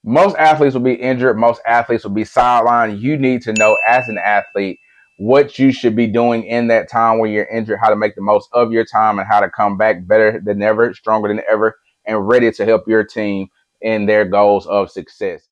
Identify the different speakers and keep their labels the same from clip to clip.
Speaker 1: Most athletes will be injured. Most athletes will be sidelined. You need to know as an athlete what you should be doing in that time when you're injured, how to make the most of your time, and how to come back better than ever, stronger than ever, and ready to help your team in their goals of success.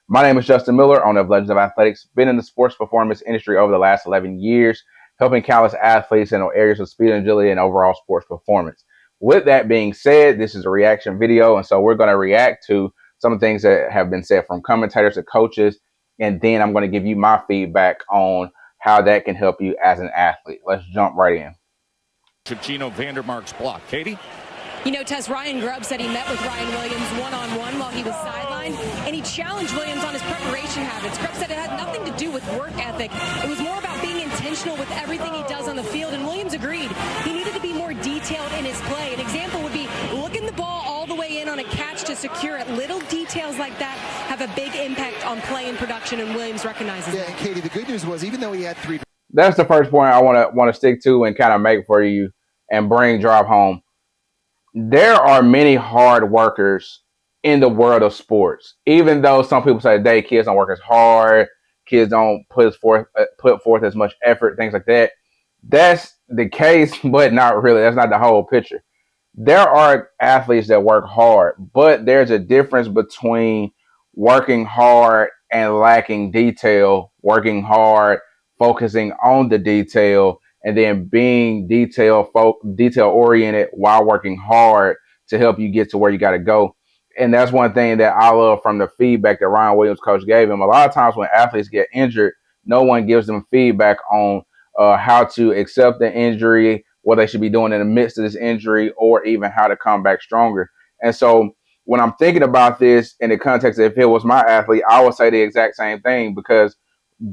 Speaker 1: My name is Justin Miller, owner of Legends of Athletics. Been in the sports performance industry over the last 11 years, helping countless athletes in areas of speed and agility and overall sports performance. With that being said, this is a reaction video, and so we're going to react to some of the things that have been said from commentators to coaches, and then I'm going to give you my feedback on how that can help you as an athlete. Let's jump right in.
Speaker 2: Gino Vandermark's block. Katie?
Speaker 3: You know, Tess, Ryan Grubb said he met with Ryan Williams one-on-one while he was sidelined, and he challenged Williams on his preparation habits. Grubb said it had nothing to do with work ethic. It was more about being intentional with everything he does on the field, and Williams agreed. He needed to be more detailed in his play. An example would be looking the ball all the way in on a catch to secure it. Little details like that have a big impact on play and production, and Williams recognizes that.
Speaker 4: Yeah, Katie, the good news was even though he had three...
Speaker 1: That's the first point I want to stick to and kind of make for you and drive home. There are many hard workers in the world of sports. Even though some people say today kids don't work as hard, kids don't put forth as much effort, things like that. That's the case, but not really. That's not the whole picture. There are athletes that work hard, but there's a difference between working hard and lacking detail, working hard, focusing on the detail, and then being detail oriented while working hard to help you get to where you got to go. And that's one thing that I love from the feedback that Ryan Williams coach gave him. A lot of times when athletes get injured, no one gives them feedback on how to accept the injury, what they should be doing in the midst of this injury, or even how to come back stronger. And so when I'm thinking about this in the context of if it was my athlete, I would say the exact same thing, because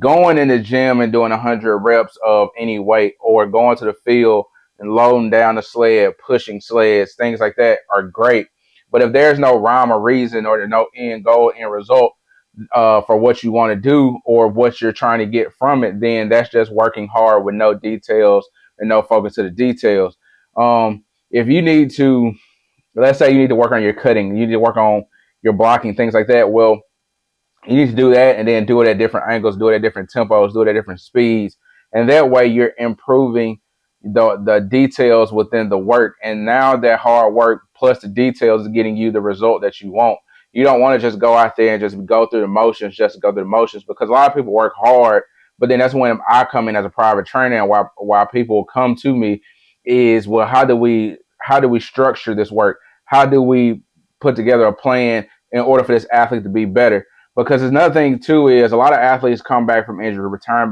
Speaker 1: going in the gym and doing 100 reps of any weight, or going to the field and loading down the sled, pushing sleds, things like that are great. But if there's no rhyme or reason, or no end goal, end result for what you want to do or what you're trying to get from it, then that's just working hard with no details and no focus to the details. If you need to, let's say you need to work on your cutting, you need to work on your blocking, things like that. Well, you need to do that and then do it at different angles, do it at different tempos, do it at different speeds. And that way you're improving the details within the work. And now that hard work plus the details is getting you the result that you want. You don't want to just go out there and just go through the motions, because a lot of people work hard. But then that's when I come in as a private trainer, and why people come to me is, well, how do we structure this work? How do we put together a plan in order for this athlete to be better? Because there's another thing too is a lot of athletes come back from injury, return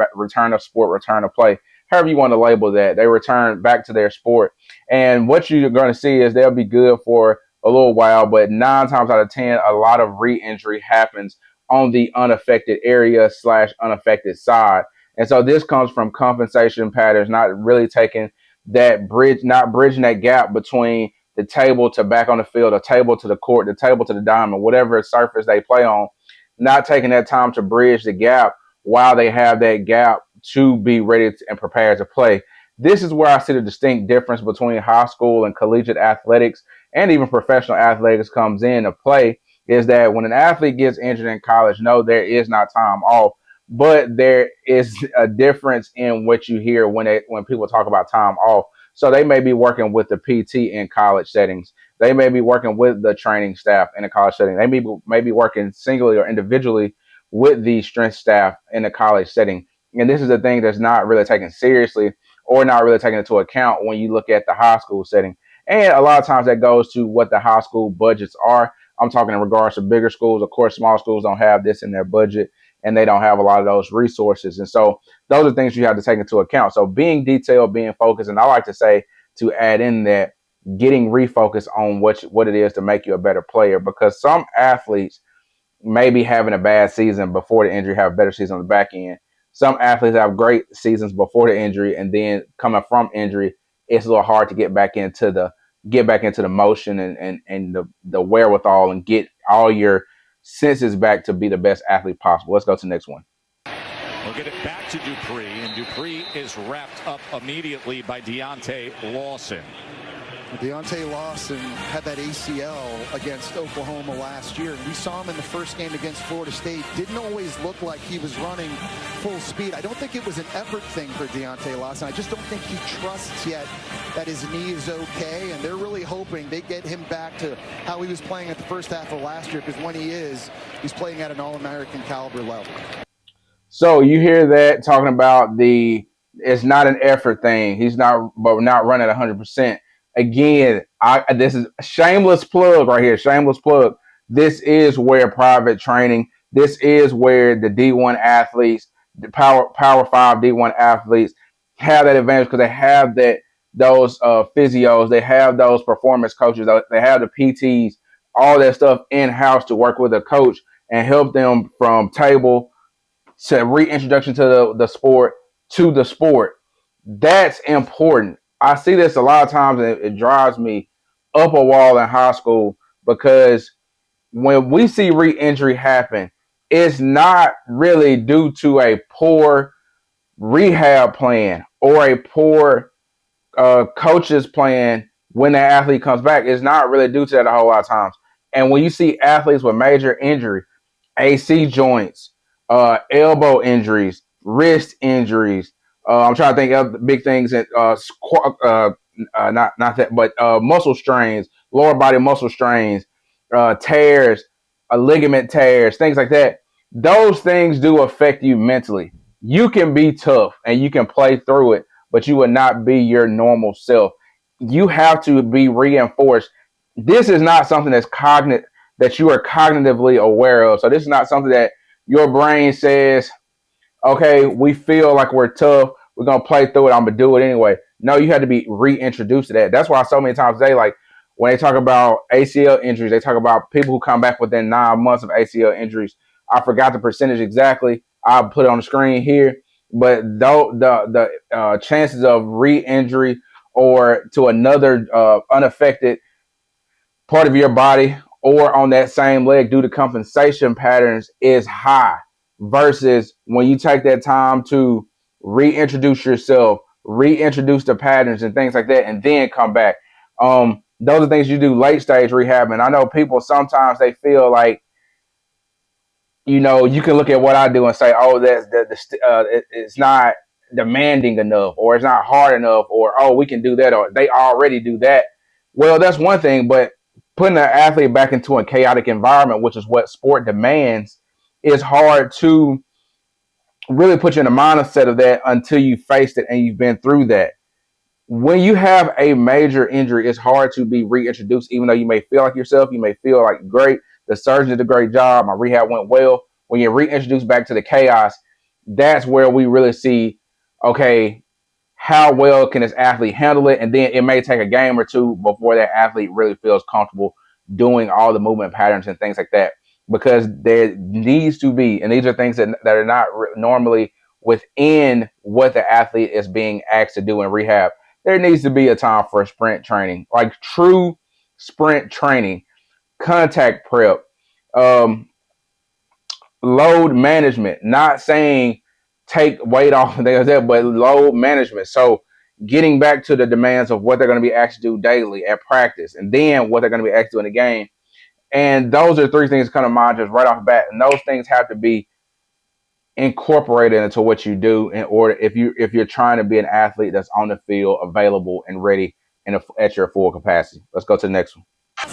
Speaker 1: to sport, return to play, however you want to label that. They return back to their sport, and what you're going to see is they'll be good for a little while, but 9 times out of 10, a lot of re-injury happens on the unaffected area / unaffected side. And so this comes from compensation patterns, not really taking that bridge, not bridging that gap between the table to back on the field, the table to the court, the table to the diamond, whatever surface they play on. Not taking that time to bridge the gap while they have that gap to be ready and prepared to play. This is where I see the distinct difference between high school and collegiate athletics, and even professional athletics comes into play, is that when an athlete gets injured in college, no, there is not time off, but there is a difference in what you hear when people talk about time off. So they may be working with the PT in college settings. They may be working with the training staff in a college setting. They may be working singly or individually with the strength staff in a college setting. And this is a thing that's not really taken seriously or not really taken into account when you look at the high school setting. And a lot of times that goes to what the high school budgets are. I'm talking in regards to bigger schools. Of course, small schools don't have this in their budget, and they don't have a lot of those resources. And so those are things you have to take into account. So being detailed, being focused, and I like to say, to add in that, getting refocused on what it is to make you a better player, because some athletes may be having a bad season before the injury, have a better season on the back end. Some athletes have great seasons before the injury, and then coming from injury, it's a little hard to get back into the motion and the wherewithal and get all your senses back to be the best athlete possible. Let's go to the next one.
Speaker 2: We'll get it back to Dupree, and Dupree is wrapped up immediately by Deontay Lawson.
Speaker 4: Deontay Lawson had that ACL against Oklahoma last year. We saw him in the first game against Florida State. Didn't always look like he was running full speed. I don't think it was an effort thing for Deontay Lawson. I just don't think he trusts yet that his knee is okay, and they're really hoping they get him back to how he was playing at the first half of last year, because when he is, he's playing at an All-American caliber level.
Speaker 1: So you hear that talking about it's not an effort thing. He's not running 100%. Again, this is a shameless plug right here. Shameless plug. This is where private training. This is where the D1 athletes, the Power 5 D1 athletes, have that advantage, because they have those physios, they have those performance coaches, they have the PTs, all that stuff in house to work with a coach and help them from table to reintroduction to the sport to the sport. That's important. I see this a lot of times, and it drives me up a wall in high school, because when we see re-injury happen, it's not really due to a poor rehab plan or a poor coach's plan when the athlete comes back. It's not really due to that a whole lot of times. And when you see athletes with major injury, AC joints, elbow injuries, wrist injuries. I'm trying to think of big things that not that, but muscle strains, lower body muscle strains, tears, ligament tears, things like that. Those things do affect you mentally. You can be tough and you can play through it, but you will not be your normal self. You have to be reinforced. This is not something that you are cognitively aware of. So this is not something that your brain says, okay, we feel like we're tough, we're going to play through it, I'm going to do it anyway. No, you had to be reintroduced to that. That's why so many times when they talk about ACL injuries, they talk about people who come back within 9 months of ACL injuries. I forgot the percentage exactly. I'll put it on the screen here. But the chances of re-injury or to another unaffected part of your body or on that same leg due to compensation patterns is high, versus when you take that time to reintroduce yourself, reintroduce the patterns and things like that, and then come back. Those are things you do late stage rehab. And I know people sometimes they feel like, you can look at what I do and say, oh, it's not demanding enough, or it's not hard enough, or, oh, we can do that, or they already do that. Well, that's one thing, but putting an athlete back into a chaotic environment, which is what sport demands, is hard to really put you in the mindset of that until you faced it and you've been through that. When you have a major injury, it's hard to be reintroduced, even though you may feel like yourself, you may feel like, great, the surgeon did a great job, my rehab went well. When you're reintroduced back to the chaos, that's where we really see, okay, how well can this athlete handle it? And then it may take a game or two before that athlete really feels comfortable doing all the movement patterns and things like that, because there needs to be, and these are things that are not normally within what the athlete is being asked to do in rehab. There needs to be a time for sprint training, like true sprint training, contact prep, load management, not saying take weight off and things like that, but load management. So getting back to the demands of what they're going to be asked to do daily at practice, and then what they're going to be asked to do in the game. And those are 3 things that come to mind just right off the bat. And those things have to be incorporated into what you do in order, if you're trying to be an athlete that's on the field, available and ready and at your full capacity. Let's go to the next one.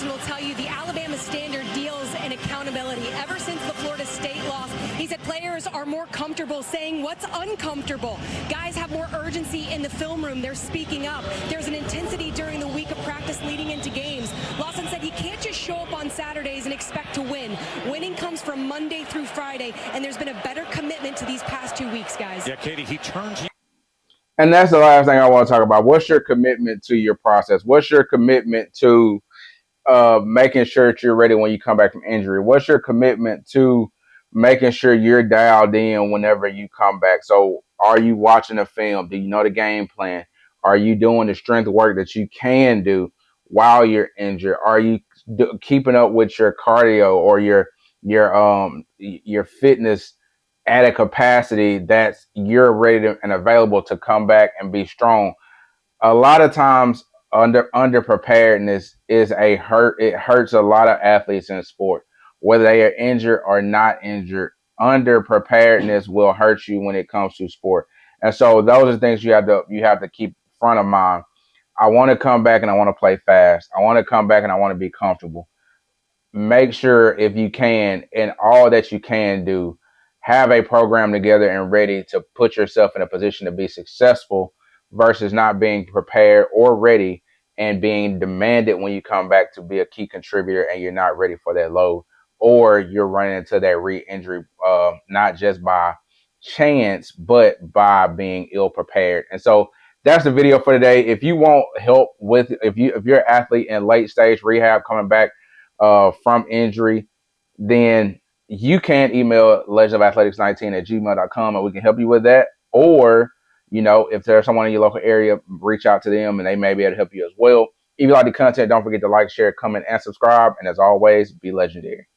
Speaker 3: Will tell you the Alabama standard deals in accountability. Ever since the Florida State loss, he said players are more comfortable saying what's uncomfortable. Guys have more urgency in the film room. They're speaking up. There's an intensity during the week of practice leading into games. Lawson said he can't just show up on Saturdays and expect to win. Winning comes from Monday through Friday, and there's been a better commitment to these past 2 weeks, guys.
Speaker 2: Yeah, Katie, he turns.
Speaker 1: And that's the last thing I want to talk about. What's your commitment to your process? What's your commitment to making sure that you're ready when you come back from injury? What's your commitment to making sure you're dialed in whenever you come back? So are you watching the film? Do you know the game plan? Are you doing the strength work that you can do while you're injured? Are you keeping up with your cardio or your fitness at a capacity that's you're ready and available to come back and be strong? A lot of times under preparedness is a hurt. It hurts a lot of athletes in sport, whether they are injured or not injured. Under preparedness will hurt you when it comes to sport, and so those are things you have to keep front of mind. I want to come back and I want to play fast. I want to come back and I want to be comfortable. Make sure if you can, and all that you can do, have a program together and ready to put yourself in a position to be successful versus not being prepared or ready and being demanded when you come back to be a key contributor and you're not ready for that load, or you're running into that re-injury, not just by chance but by being ill prepared. And so that's the video for today. If you want help with, if you're an athlete in late stage rehab coming back from injury, then you can email legendofathletics19@gmail.com and we can help you with that. Or, if there's someone in your local area, reach out to them and they may be able to help you as well. If you like the content, don't forget to like, share, comment, and subscribe. And as always, be legendary.